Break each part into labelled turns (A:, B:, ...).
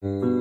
A: Wiki,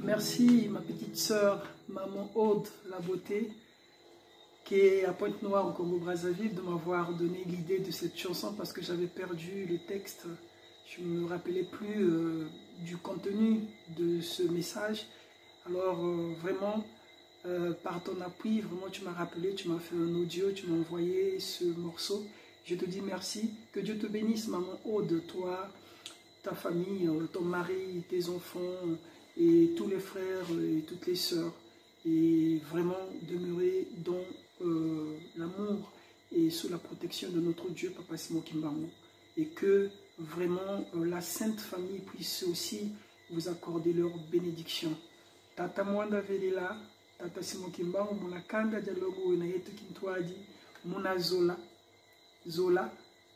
A: Merci ma petite sœur, maman Aude La Beauté, qui est à Pointe-Noire au Congo-Brazzaville, de m'avoir donné l'idée de cette chanson parce que j'avais perdu le texte. Je ne me rappelais plus du contenu de ce message. Alors vraiment, par ton appui, vraiment tu m'as rappelé, tu m'as fait un audio, tu m'as envoyé ce morceau. Je te dis merci. Que Dieu te bénisse, maman Aude, toi, ta famille, ton mari, tes enfants et tous les frères et toutes les sœurs. Et vraiment demeurer dans l'amour et sous la protection de notre Dieu, Papa Simon Kimbangu. Et que vraiment la Sainte Famille puisse aussi vous accorder leur bénédiction. Tata Mwanda Velela, Tata Simon Kimbangu, Muna Kanda Dialogo, na yetu Kintwadi, Muna Zola,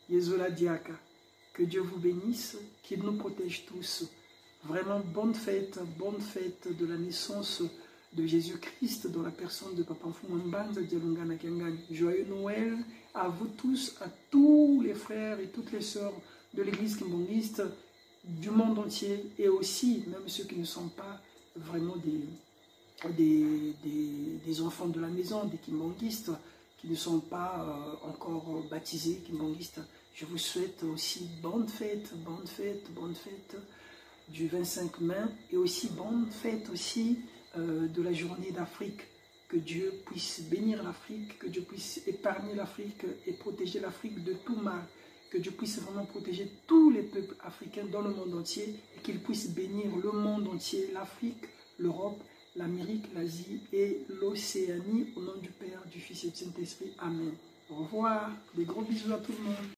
A: Yezola Diaka. Que Dieu vous bénisse, qu'il nous protège tous. Vraiment bonne fête de la naissance de Jésus-Christ dans la personne de Papa Mfumambanza Dialungana Kengani. Joyeux Noël à vous tous, à tous les frères et toutes les sœurs de l'église kimbangiste du monde entier et aussi même ceux qui ne sont pas vraiment des enfants de la maison, des kimbangistes, qui ne sont pas encore baptisés kimbangistes. Je vous souhaite aussi bonne fête du 25 mai et aussi bonne fête aussi de la journée d'Afrique. Que Dieu puisse bénir l'Afrique, que Dieu puisse épargner l'Afrique et protéger l'Afrique de tout mal. Que Dieu puisse vraiment protéger tous les peuples africains dans le monde entier et qu'il puisse bénir le monde entier, l'Afrique, l'Europe, l'Amérique, l'Asie et l'Océanie. Au nom du Père, du Fils et du Saint-Esprit. Amen. Au revoir. Des gros bisous à tout le monde.